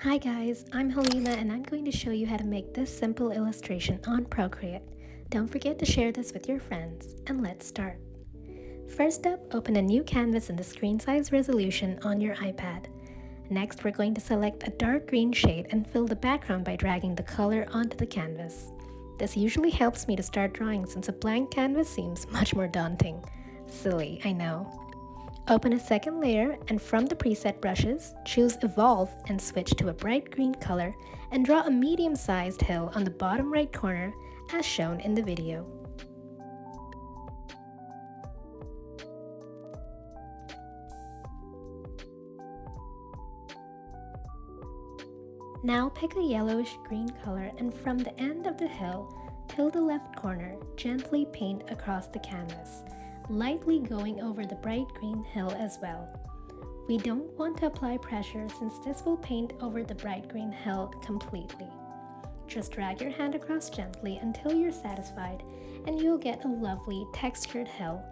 Hi guys, I'm Halima and I'm going to show you how to make this simple illustration on Procreate. Don't forget to share this with your friends, and let's start. First up, open a new canvas in the screen size resolution on your iPad. Next, we're going to select a dark green shade and fill the background by dragging the color onto the canvas. This usually helps me to start drawing since a blank canvas seems much more daunting. Silly, I know. Open a second layer and from the preset brushes, choose Evolve and switch to a bright green color and draw a medium-sized hill on the bottom right corner as shown in the video. Now pick a yellowish green color and from the end of the hill till the left corner, gently paint across the canvas, lightly going over the bright green hill as well. We don't want to apply pressure since this will paint over the bright green hill completely. Just drag your hand across gently until you're satisfied and you'll get a lovely textured hill.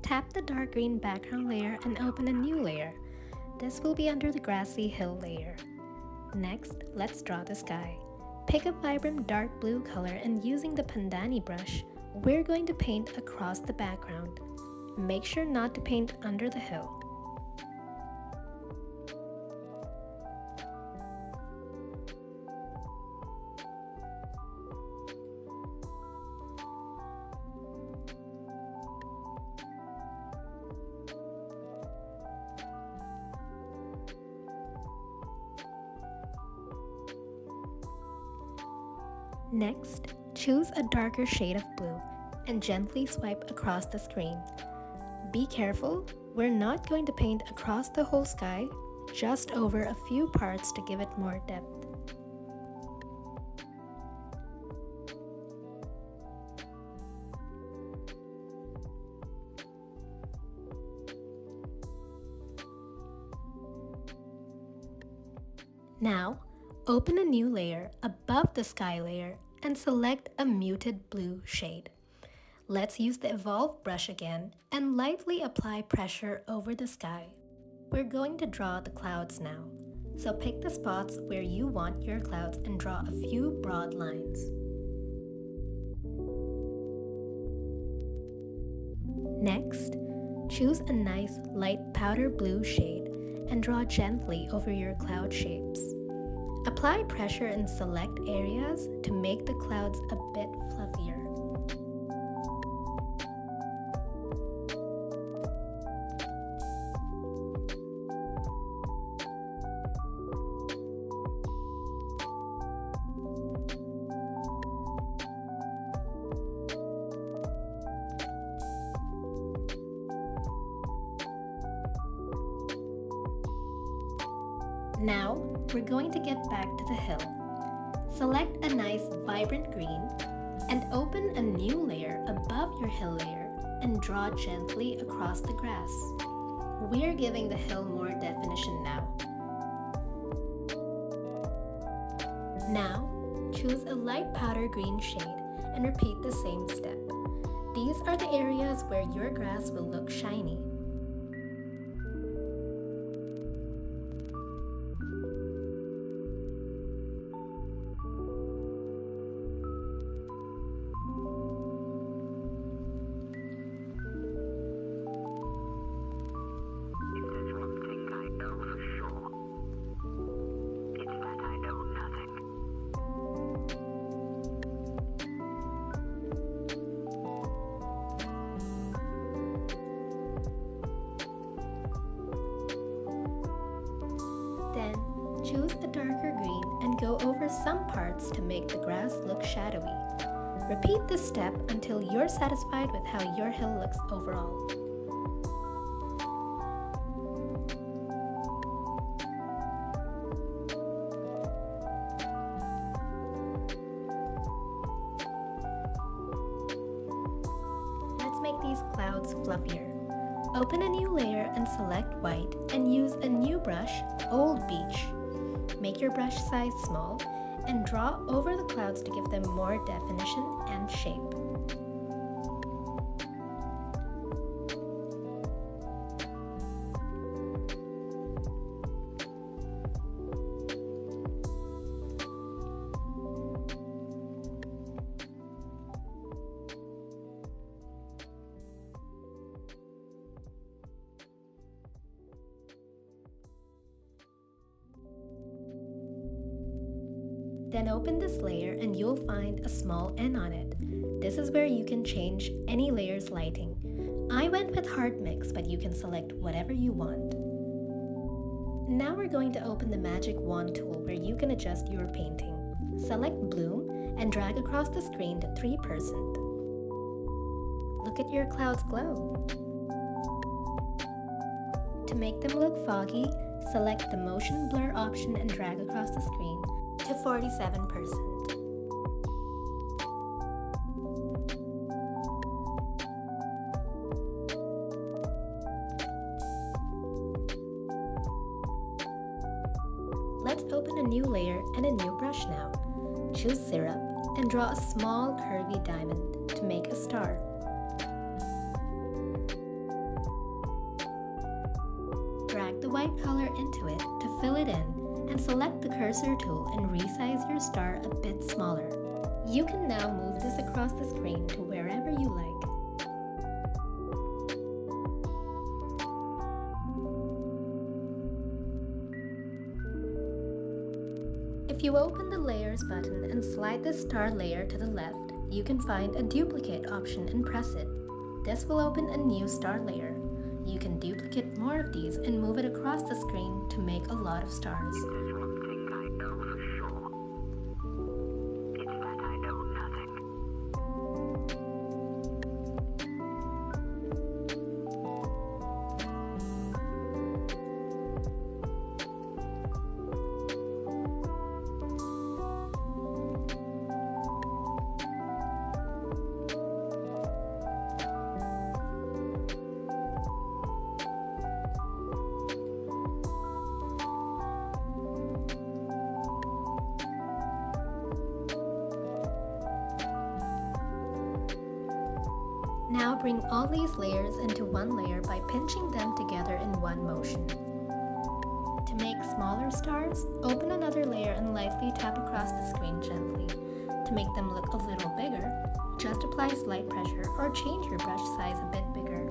Tap the dark green background layer and open a new layer. This will be under the grassy hill layer. Next, let's draw the sky. Pick a vibrant dark blue color and using the Pandani brush, we're going to paint across the background. Make sure not to paint under the hill. Next, choose a darker shade of blue and gently swipe across the screen. Be careful, we're not going to paint across the whole sky, just over a few parts to give it more depth. Now, open a new layer above the sky layer and select a muted blue shade. Let's use the Evolve brush again and lightly apply pressure over the sky. We're going to draw the clouds now, so pick the spots where you want your clouds and draw a few broad lines. Next, choose a nice light powder blue shade and draw gently over your cloud shapes. Apply pressure in select areas to make the clouds a bit fluffier. Now, we're going to get back to the hill. Select a nice vibrant green and open a new layer above your hill layer and draw gently across the grass. We're giving the hill more definition now. Now, choose a light powder green shade and repeat the same step. These are the areas where your grass will look shiny. Then, choose a darker green and go over some parts to make the grass look shadowy. Repeat this step until you're satisfied with how your hill looks overall. make these clouds fluffier. Open a new layer and select white and use a new brush, Old Beach. Make your brush size small and draw over the clouds to give them more definition and shape. Then open this layer and you'll find a small N on it. This is where you can change any layer's lighting. I went with hard mix, but you can select whatever you want. Now we're going to open the magic wand tool where you can adjust your painting. Select bloom and drag across the screen to 3%. Look at your clouds glow. To make them look foggy, select the motion blur option and drag across the screen to 47%. Let's open a new layer and a new brush now. Choose syrup and draw a small curvy diamond to make a star. Drag the white color into it to fill it in and select the cursor tool and resize your star a bit smaller. You can now move this across the screen to wherever you like. If you open the Layers button and slide the star layer to the left, you can find a duplicate option and press it. This will open a new star layer. You can duplicate more of these and move it across the screen to make a lot of stars. Now bring all these layers into one layer by pinching them together in one motion. To make smaller stars, open another layer and lightly tap across the screen gently. To make them look a little bigger, just apply slight pressure or change your brush size a bit bigger.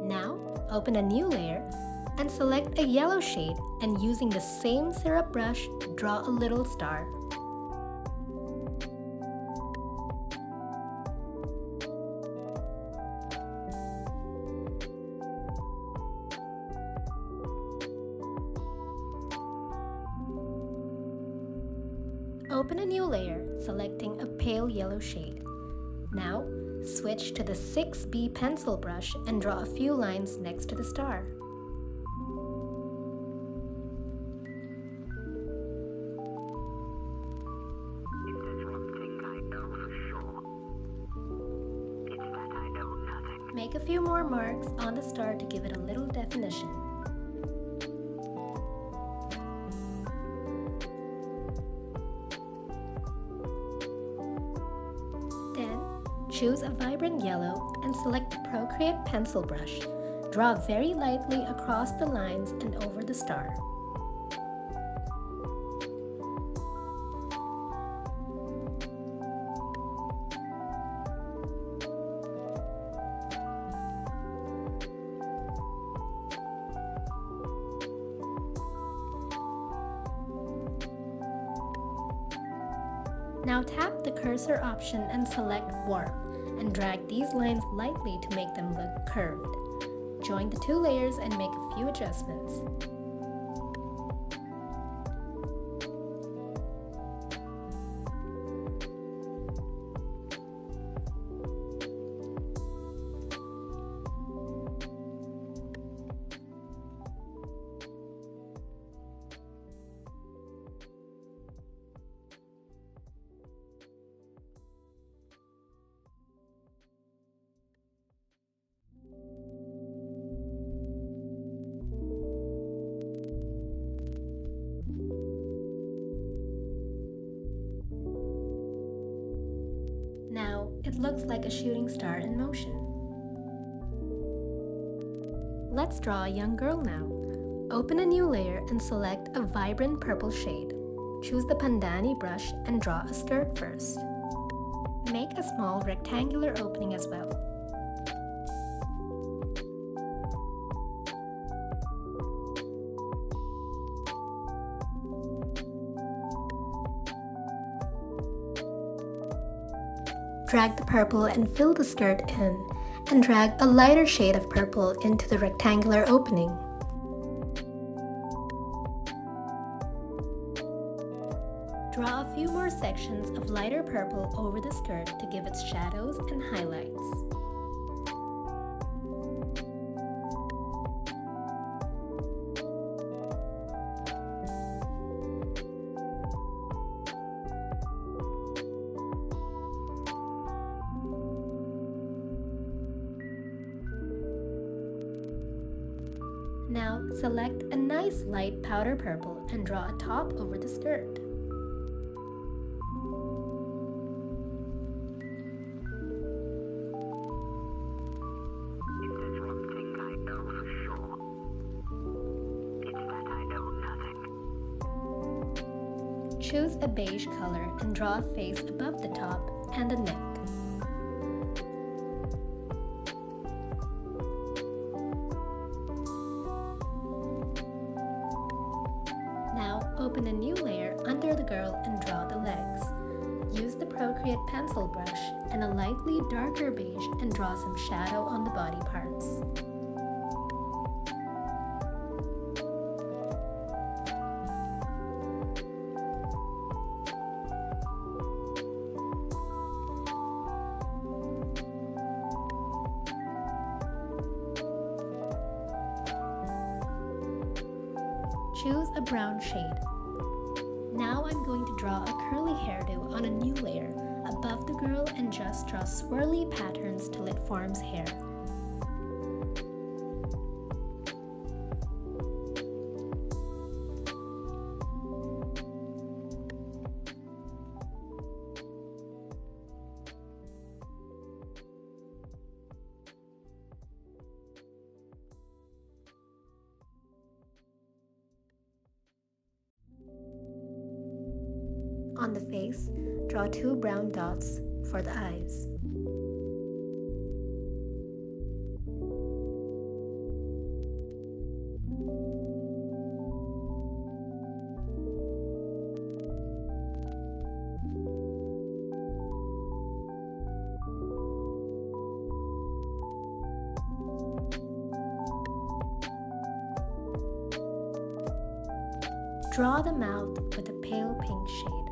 Now, open a new layer and select a yellow shade and using the same syrup brush, draw a little star. Open a new layer, selecting a pale yellow shade. Now, switch to the 6B pencil brush and draw a few lines next to the star. Make a few more marks on the star to give it a little definition. Then, choose a vibrant yellow and select the Procreate pencil brush. Draw very lightly across the lines and over the star. Now tap the cursor option and select Warp, and drag these lines lightly to make them look curved. Join the two layers and make a few adjustments. Now, it looks like a shooting star in motion. Let's draw a young girl now. Open a new layer and select a vibrant purple shade. Choose the Pandani brush and draw a skirt first. Make a small rectangular opening as well. Drag the purple and fill the skirt in, and drag a lighter shade of purple into the rectangular opening. Draw a few more sections of lighter purple over the skirt to give it shadows and highlights. Now select a nice light powder purple and draw a top over the skirt. Choose a beige color and draw a face above the top and a neck. Now open a new layer under the girl and draw the legs. Use the Procreate pencil brush and a lightly darker beige and draw some shadow on the body parts. Choose a brown shade. Now I'm going to draw a curly hairdo on a new layer above the girl and just draw swirly patterns till it forms hair. On the face, draw 2 brown dots for the eyes. Draw the mouth with a pale pink shade.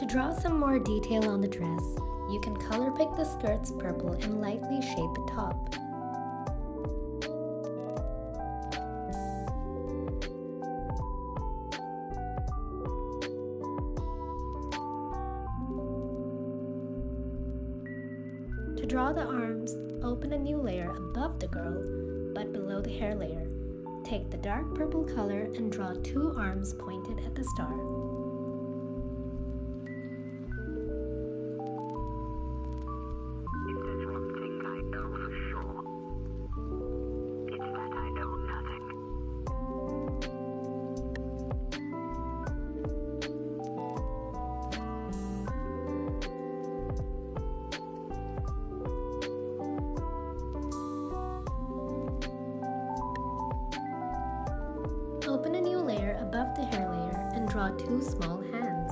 draw some more detail on the dress, you can color pick the skirt's purple and lightly shade the top. To draw the arms, open a new layer above the girl, but below the hair layer. Take the dark purple color and draw 2 arms pointed at the star. Open a new layer above the hair layer and draw 2 small hands.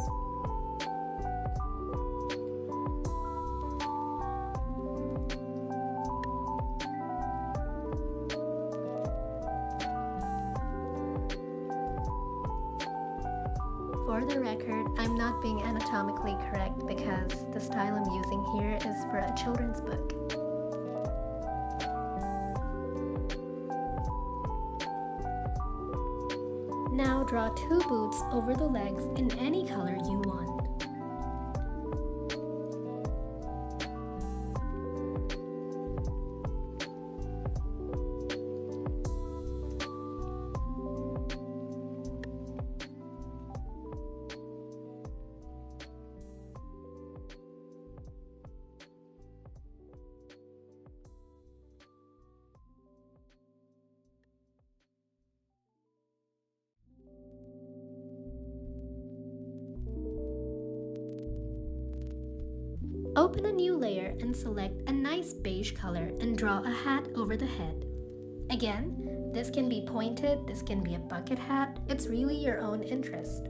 For the record, I'm not being anatomically correct because the style I'm using here is for a children's book. Now draw 2 boots over the legs in any color you want. Open a new layer and select a nice beige color and draw a hat over the head. Again, this can be pointed, this can be a bucket hat, it's really your own interest.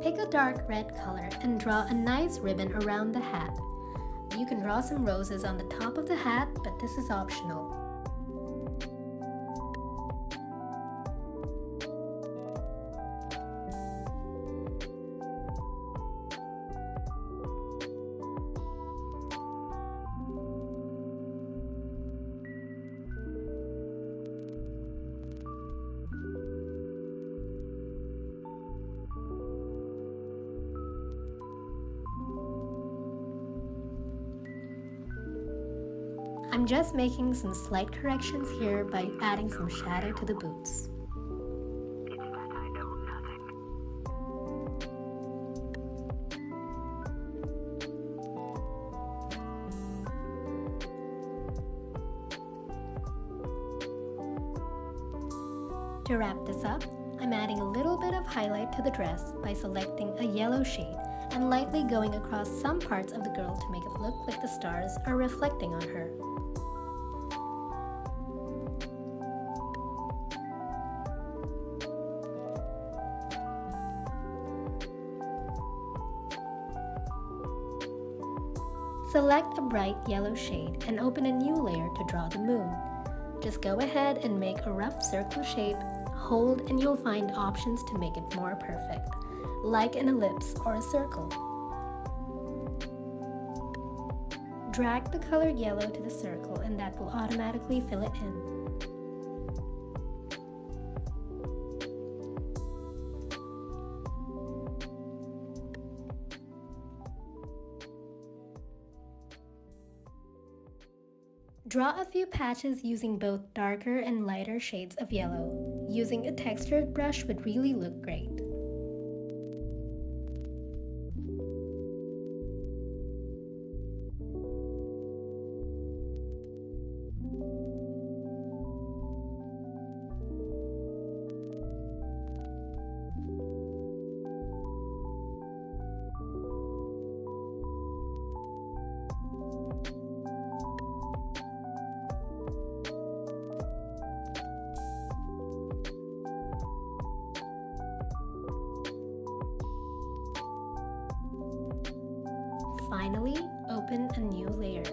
Pick a dark red color and draw a nice ribbon around the hat. You can draw some roses on the top of the hat, but this is optional. I'm just making some slight corrections here by adding some shadow to the boots. To wrap this up, I'm adding a little bit of highlight to the dress by selecting a yellow shade and lightly going across some parts of the girl to make it look like the stars are reflecting on her. Select a bright yellow shade and open a new layer to draw the moon. Just go ahead and make a rough circle shape, hold, and you'll find options to make it more perfect, like an ellipse or a circle. Drag the colored yellow to the circle and that will automatically fill it in. Draw a few patches using both darker and lighter shades of yellow. Using a textured brush would really look great. finally, open a new layer.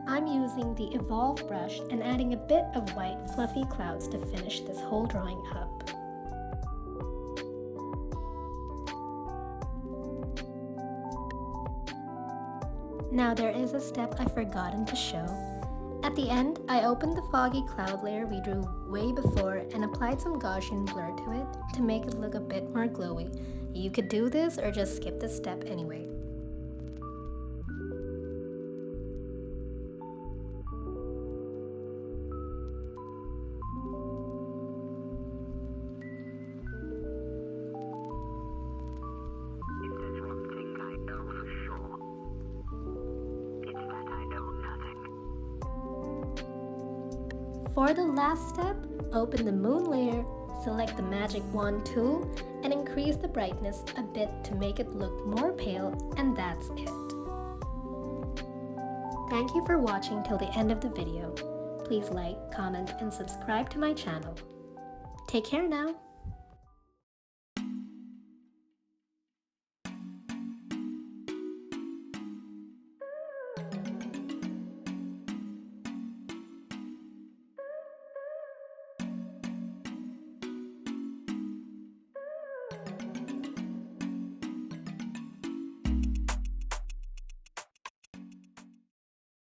I'm using the Evolve brush and adding a bit of white fluffy clouds to finish this whole drawing up. Now there is a step I've forgotten to show. At the end, I opened the foggy cloud layer we drew way before and applied some Gaussian blur to it to make it look a bit more glowy. You could do this or just skip this step anyway. For the last step, open the moon layer, select the magic wand tool, and increase the brightness a bit to make it look more pale, and that's it. Thank you for watching till the end of the video. Please like, comment, and subscribe to my channel. Take care now!